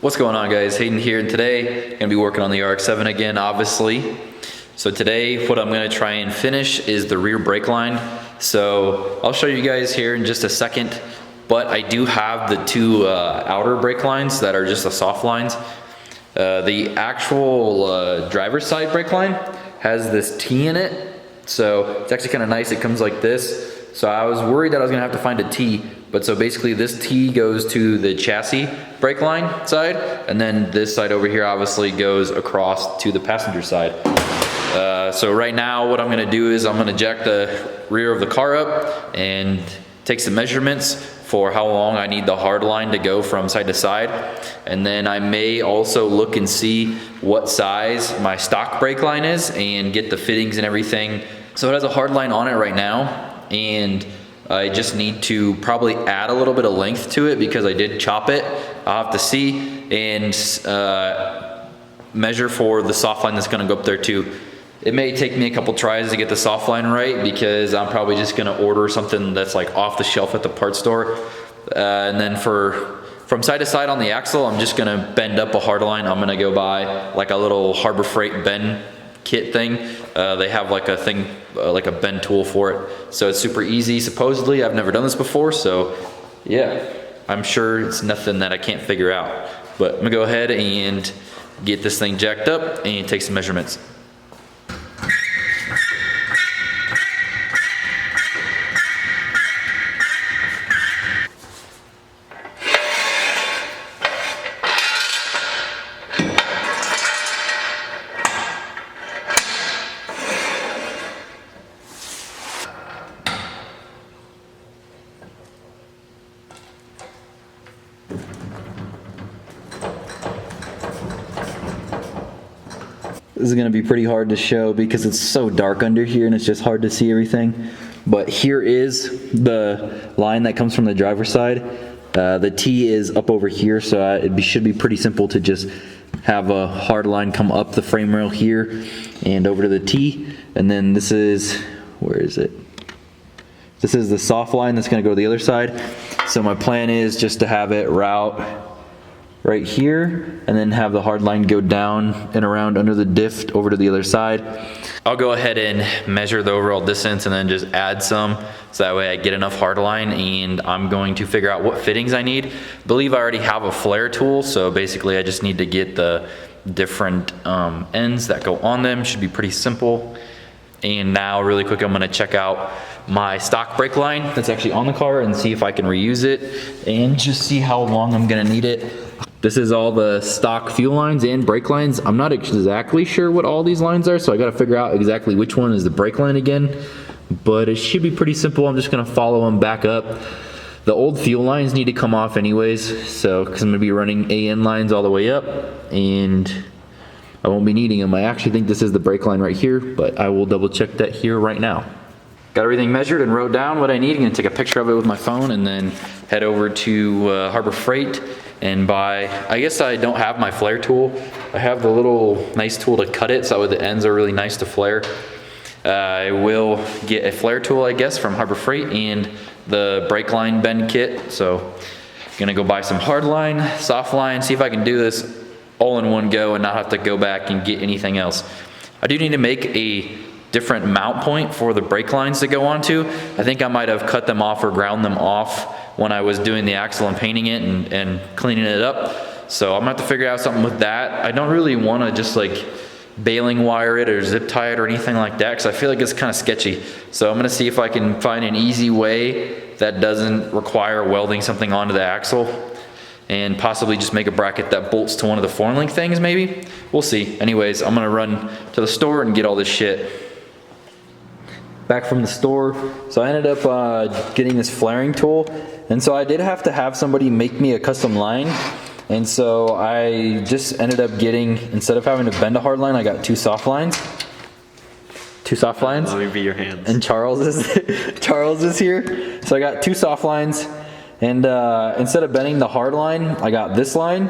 What's going on, guys? Hayden here, and today I'm gonna be working on the RX-7 again, obviously. So today what I'm gonna try and finish is the rear brake line. So I'll show you guys here in just a second, but I do have the two outer brake lines that are just the soft lines. The actual driver's side brake line has this T in it, so it's actually kind of nice. It comes like this. So I was worried that I was gonna have to find a T, but so basically this T goes to the chassis brake line side, and then this side over here obviously goes across to the passenger side. So right now what I'm gonna do is I'm gonna jack the rear of the car up and take some measurements for how long I need the hard line to go from side to side. And then I may also look and see what size my stock brake line is and get the fittings and everything. So it has a hard line on it right now, and I just need to probably add a little bit of length to it because I did chop it. I'll have to see and measure for the soft line that's gonna go up there too. It may take me a couple tries to get the soft line right because I'm probably just gonna order something that's like off the shelf at the parts store. And then from side to side on the axle, I'm just gonna bend up a hard line. I'm gonna go buy like a little Harbor Freight bend kit thing. They have like a thing, like a bend tool for it. So it's super easy, supposedly. I've never done this before, so yeah. I'm sure it's nothing that I can't figure out. But I'm gonna go ahead and get this thing jacked up and take some measurements. This is gonna be pretty hard to show because it's so dark under here and it's just hard to see everything. But here is the line that comes from the driver's side. The T is up over here, so it should be pretty simple to just have a hard line come up the frame rail here and over to the T. And then this is, where is it? This is the soft line that's gonna go to the other side. So my plan is just to have it route right here and then have the hard line go down and around under the diff over to the other side. I'll go ahead and measure the overall distance and then just add some so that way I get enough hard line, and I'm going to figure out what fittings I need. I believe I already have a flare tool, so basically I just need to get the different ends that go on them. Should be pretty simple. And now really quick, I'm gonna check out my stock brake line that's actually on the car and see if I can reuse it and just see how long I'm gonna need it. This is all the stock fuel lines and brake lines. I'm not exactly sure what all these lines are, so I gotta figure out exactly which one is the brake line again, but it should be pretty simple. I'm just gonna follow them back up. The old fuel lines need to come off anyways, so because I'm gonna be running AN lines all the way up and I won't be needing them. I actually think this is the brake line right here, but I will double check that here right now. Got everything measured and wrote down what I need. I'm gonna take a picture of it with my phone and then head over to Harbor Freight and buy, I guess I don't have my flare tool. I have the little nice tool to cut it so the ends are really nice to flare. I will get a flare tool, I guess, from Harbor Freight and the brake line bend kit. So I'm gonna go buy some hard line, soft line, see if I can do this all in one go and not have to go back and get anything else. I do need to make a different mount point for the brake lines to go onto. I think I might have cut them off or ground them off when I was doing the axle and painting it and cleaning it up. So I'm gonna have to figure out something with that. I don't really wanna just like baling wire it or zip tie it or anything like that because I feel like it's kind of sketchy. So I'm gonna see if I can find an easy way that doesn't require welding something onto the axle and possibly just make a bracket that bolts to one of the foreign link things maybe. We'll see. Anyways, I'm gonna run to the store and get all this shit. Back from the store, so I ended up getting this flaring tool, and so I did have to have somebody make me a custom line, and so I just ended up getting, instead of having to bend a hard line, I got two soft lines. Let me be your hands. And Charles is here, so I got two soft lines, and instead of bending the hard line, I got this line.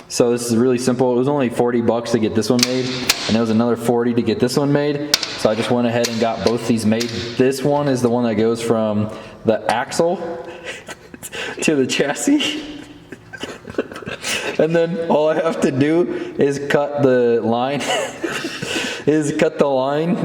So this is really simple. It was only 40 bucks to get this one made, and it was another 40 to get this one made. So I just went ahead and got both these made. This one is the one that goes from the axle to the chassis. And then all I have to do is cut the line,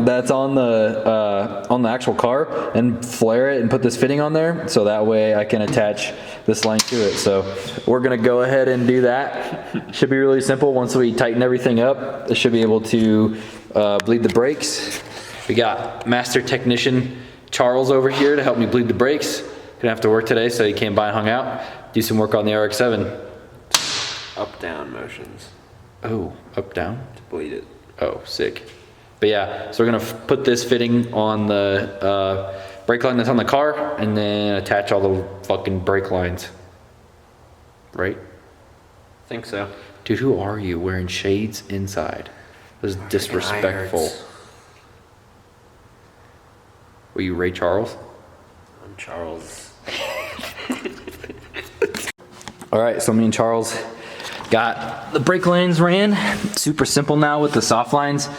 that's on the actual car and flare it and put this fitting on there. So that way I can attach this line to it. So we're gonna go ahead and do that. Should be really simple. Once we tighten everything up, it should be able to bleed the brakes. We got master technician Charles over here to help me bleed the brakes. Gonna have to work today, so he came by and hung out. Do some work on the RX-7. Up-down motions. Oh, up, down? To bleed it. Oh, sick. But yeah, so we're gonna put this fitting on the brake line that's on the car and then attach all the fucking brake lines. Right? Think so. Dude, who are you wearing shades inside? This is disrespectful. Were you Ray Charles? I'm Charles. All right, so me and Charles got the brake lines ran. Super simple now with the soft lines.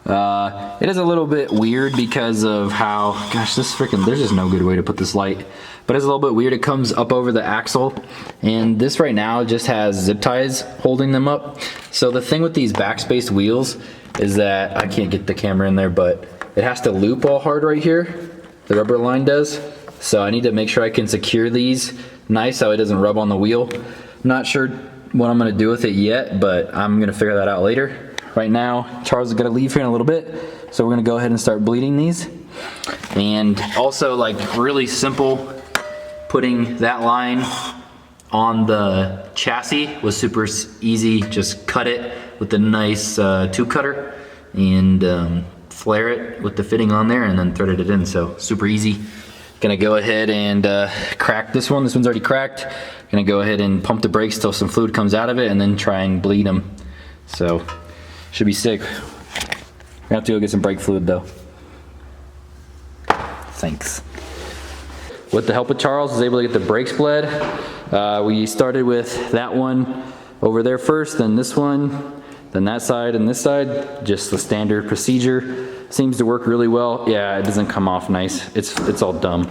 It is a little bit weird because of how, gosh, there's just no good way to put this light. But it's a little bit weird. It comes up over the axle. And this right now just has zip ties holding them up. So the thing with these backspace wheels is that, I can't get the camera in there, but it has to loop all hard right here. The rubber line does. So I need to make sure I can secure these nice so it doesn't rub on the wheel. I'm not sure what I'm gonna do with it yet, but I'm gonna figure that out later. Right now, Charles is gonna leave here in a little bit, so we're gonna go ahead and start bleeding these. And also, like, really simple, putting that line on the chassis was super easy. Just cut it with a nice tube cutter and flare it with the fitting on there and then threaded it in, so super easy. Gonna go ahead and crack this one. This one's already cracked. Gonna go ahead and pump the brakes till some fluid comes out of it and then try and bleed them. So, should be sick. We're gonna have to go get some brake fluid though. Thanks. With the help of Charles, I was able to get the brakes bled. We started with that one over there first, then this one, then that side and this side. Just the standard procedure. Seems to work really well. Yeah, it doesn't come off nice. It's all dumb.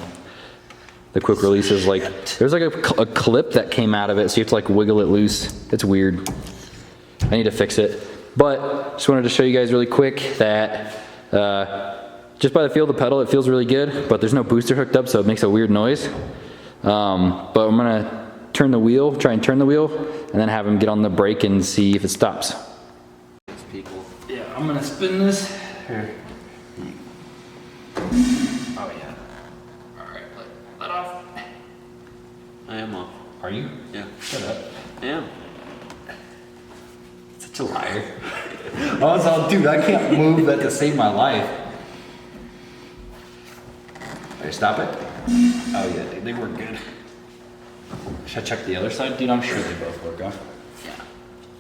The quick release is like, there's like a clip that came out of it, so you have to like wiggle it loose. It's weird. I need to fix it. But just wanted to show you guys really quick that just by the feel of the pedal, it feels really good, but there's no booster hooked up, so it makes a weird noise. But I'm gonna turn the wheel, try and turn the wheel, and then have him get on the brake and see if it stops. People. Yeah, I'm gonna spin this. Here. Oh yeah. Alright, let off. I am off. Are you? Yeah. Shut up. I am. Such a liar. I was all, dude, I can't move that to save my life. Alright, stop it. Oh yeah, dude, they work good. Should I check the other side? Dude, I'm sure they both work, huh?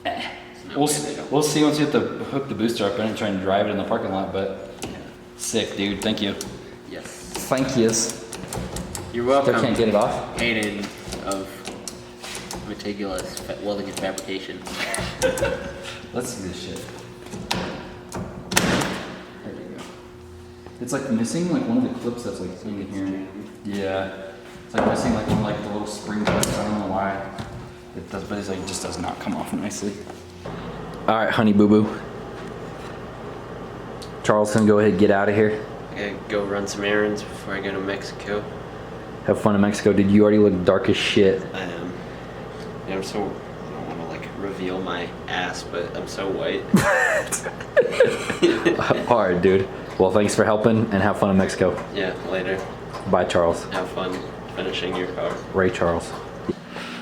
Yeah. We'll see once you have to hook the booster up in and try and drive it in the parking lot, but yeah. Sick, dude. Thank you. Yes. Thank yous. You're welcome. Still can't get it off? Hayden of Metigulous Welding and Fabrication. Let's see this shit. There we go. It's like missing like one of the clips that's like in here. Yeah. It's like missing like one of like the little spring clips. I don't know why. It does, but it's like just does not come off nicely. All right, honey boo boo. Charles can go ahead and get out of here. I gotta go run some errands before I go to Mexico. Have fun in Mexico. Dude, you already look dark as shit. I am. Yeah, I don't want to like reveal my ass, but I'm so white. All right, dude. Well, thanks for helping and have fun in Mexico. Yeah, later. Bye, Charles. Have fun finishing your car. Ray Charles.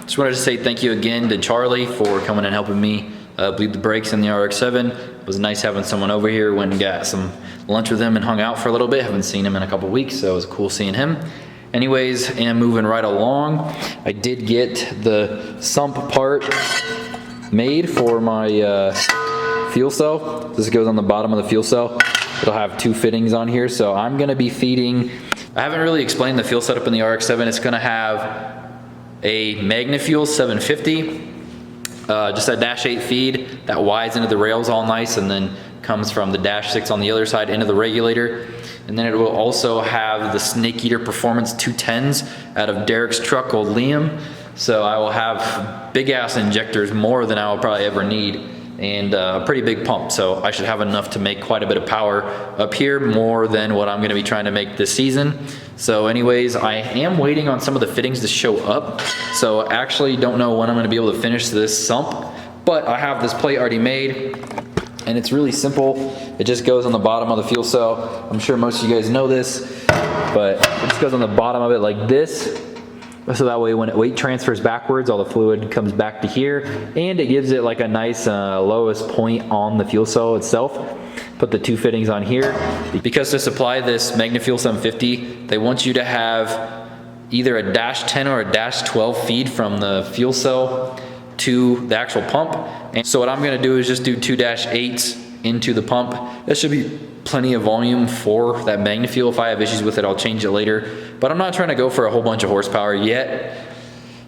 Just wanted to say thank you again to Charlie for coming and helping me bleed the brakes in the RX-7. It was nice having someone over here. Went and got some lunch with him and hung out for a little bit. Haven't seen him in a couple weeks, so it was cool seeing him. Anyways, and moving right along, I did get the sump part made for my fuel cell. This goes on the bottom of the fuel cell. It'll have two fittings on here, so I'm gonna be feeding, I haven't really explained the fuel setup in the RX-7. It's gonna have a MagnaFuel 750, just a dash 8 feed that wides into the rails all nice and then comes from the dash 6 on the other side into the regulator. And then it will also have the Snake Eater Performance 210s out of Derek's truck, old Liam. So I will have big ass injectors, more than I will probably ever need, and a pretty big pump. So I should have enough to make quite a bit of power up here, more than what I'm gonna be trying to make this season. So anyways, I am waiting on some of the fittings to show up. So I actually don't know when I'm gonna be able to finish this sump, but I have this plate already made, and it's really simple. It just goes on the bottom of the fuel cell. I'm sure most of you guys know this, but it just goes on the bottom of it like this. So that way when weight transfers backwards, all the fluid comes back to here, and it gives it like a nice lowest point on the fuel cell itself. Put the 2 fittings on here. Because to supply this Metigulous 750, they want you to have either a -10 or a -12 feed from the fuel cell to the actual pump. And so what I'm gonna do is just do 2 -8s into the pump. That should be plenty of volume for that Metigulous. If I have issues with it, I'll change it later. But I'm not trying to go for a whole bunch of horsepower yet,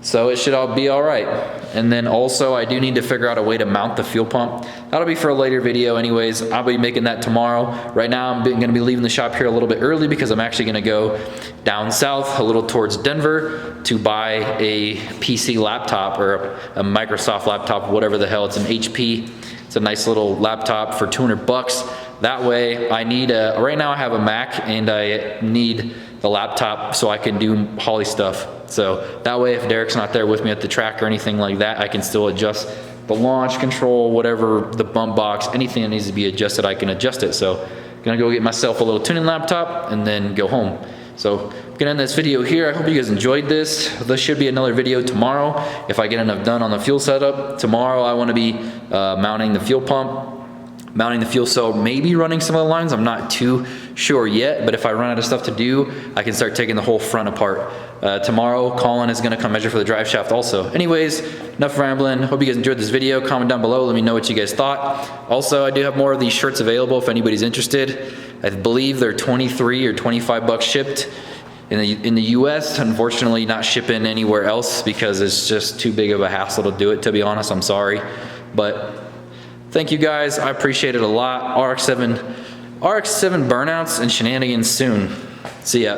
so it should all be all right. And then also I do need to figure out a way to mount the fuel pump. That'll be for a later video anyways. I'll be making that tomorrow. Right now I'm gonna be leaving the shop here a little bit early because I'm actually gonna go down south a little towards Denver to buy a PC laptop, or a Microsoft laptop, whatever the hell. It's an HP. It's a nice little laptop for 200 bucks. That way I need right now I have a Mac, and I need the laptop so I can do Holly stuff. So that way if Derek's not there with me at the track or anything like that, I can still adjust the launch control, whatever, the bump box, anything that needs to be adjusted, I can adjust it. So I'm gonna go get myself a little tuning laptop and then go home. So I'm gonna end this video here. I hope you guys enjoyed this. There should be another video tomorrow if I get enough done on the fuel setup. Tomorrow I wanna be mounting the fuel pump, mounting the fuel cell, maybe running some of the lines. I'm not too sure yet, but if I run out of stuff to do, I can start taking the whole front apart. Tomorrow, Colin is gonna come measure for the drive shaft also. Anyways, enough rambling. Hope you guys enjoyed this video. Comment down below, let me know what you guys thought. Also, I do have more of these shirts available if anybody's interested. I believe they're 23 or 25 bucks shipped in the US. Unfortunately, not shipping anywhere else because it's just too big of a hassle to do it, to be honest. I'm sorry. But thank you guys, I appreciate it a lot. RX-7 burnouts and shenanigans soon. See ya.